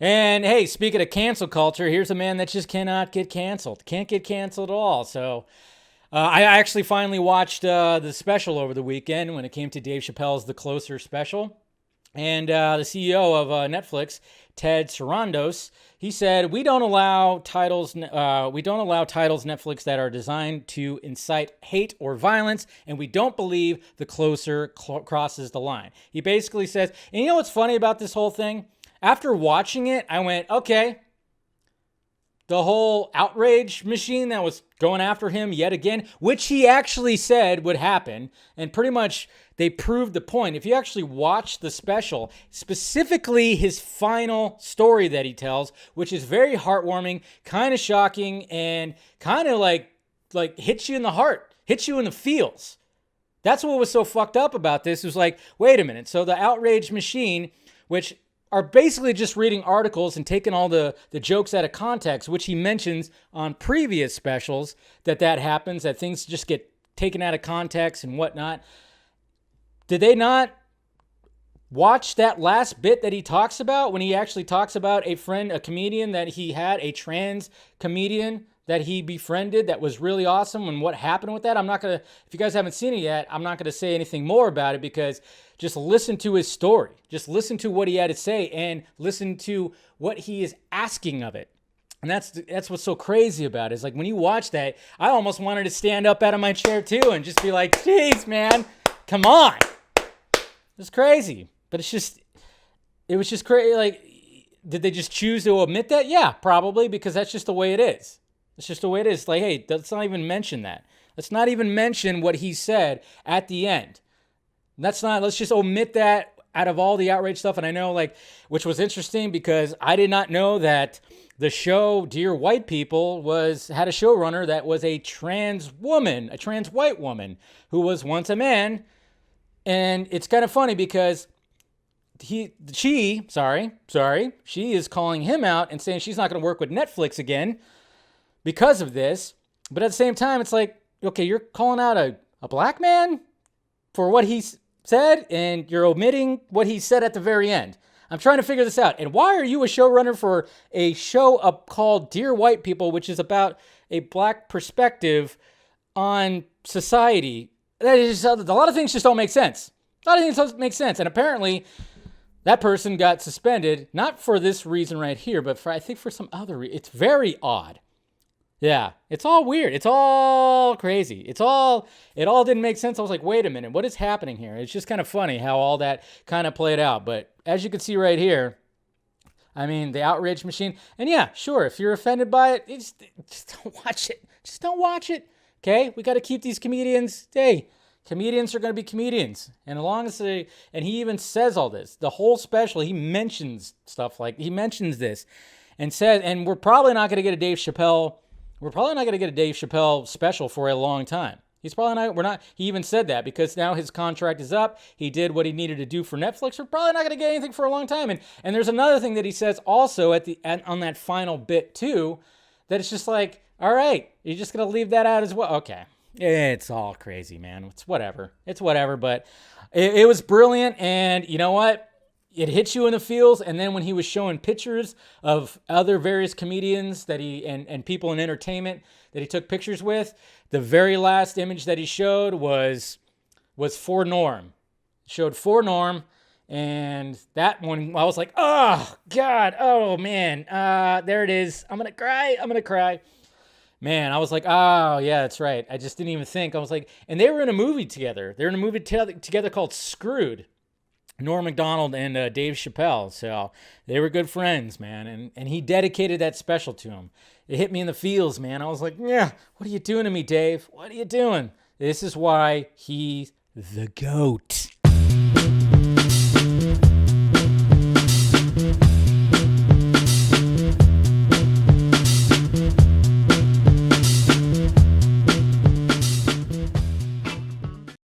And hey, speaking of cancel culture, here's a man that just cannot get canceled. Can't get canceled at all. So I actually finally watched the special over the weekend when it came to Dave Chappelle's The Closer special. And the CEO of Netflix, Ted Sarandos, he said, "We don't allow titles. We don't allow titles Netflix that are designed to incite hate or violence, and we don't believe The Closer crosses the line." He basically says, and you know what's funny about this whole thing? After watching it, I went, okay. The whole outrage machine that was going after him yet again, which he actually said would happen, and pretty much they proved the point. If you actually watch the special, specifically his final story that he tells, which is very heartwarming, kind of shocking, and kind of like hits you in the heart, hits you in the feels. That's what was so fucked up about this. It was like, wait a minute. So the outrage machine, which are basically just reading articles and taking all the jokes out of context, which he mentions on previous specials that happens, that things just get taken out of context and whatnot. Did they not watch that last bit that he talks about when he actually talks about a friend, a comedian that he had, a trans comedian that he befriended that was really awesome, and what happened with that? I'm not going to, if you guys haven't seen it yet, I'm not going to say anything more about it, because just listen to his story. Just listen to what he had to say and listen to what he is asking of it. And that's what's so crazy about it. Is like when you watch that, I almost wanted to stand up out of my chair too and just be like, "Jeez, man, come on." It's crazy. But it was just crazy. Like, did they just choose to omit that? Yeah, probably, because that's just the way it is. It's just the way it is. Like, hey, let's not even mention that. Let's not even mention what he said at the end. Let's just omit that out of all the outrage stuff. And I know, like, which was interesting because I did not know that the show Dear White People had a showrunner that was a trans woman, a trans white woman who was once a man. And it's kind of funny because she is calling him out and saying she's not going to work with Netflix again because of this. But at the same time, it's like, okay, you're calling out a black man for what he said, and you're omitting what he said at the very end. I'm trying to figure this out. And why are you a showrunner for a show called Dear White People, which is about a black perspective on society? That is just, a lot of things just don't make sense. A lot of things don't make sense. And apparently, that person got suspended, not for this reason right here, but I think for some other reason. It's very odd. Yeah, it's all weird. It's all crazy. It all didn't make sense. I was like, wait a minute, what is happening here? It's just kind of funny how all that kind of played out. But as you can see right here, I mean, the outrage machine. And yeah, sure, if you're offended by it, just don't watch it. Just don't watch it. Okay? We got to keep these comedians. Hey, comedians are going to be comedians. And as long as and he even says all this, the whole special, he mentions stuff like, he mentions this and says, and we're probably not going to get a Dave Chappelle special for a long time. He's probably not, he even said that because now his contract is up. He did what he needed to do for Netflix. We're probably not going to get anything for a long time. And there's another thing that he says also on that final bit too, that it's just like, all right, you're just going to leave that out as well. Okay. It's all crazy, man. It's whatever. But it was brilliant. And you know what? It hits you in the feels. And then when he was showing pictures of other various comedians that and people in entertainment that he took pictures with, the very last image that he showed was for Norm. Showed for Norm. And that one, I was like, oh, God. Oh, man. There it is. I'm going to cry. Man, I was like, oh, yeah, that's right. I just didn't even think. I was like, and they were in a movie together. They were in a movie together called Screwed. Norm Macdonald and Dave Chappelle. So they were good friends, man. And he dedicated that special to him. It hit me in the feels, man. I was like, yeah, what are you doing to me, Dave? What are you doing? This is why he's the GOAT.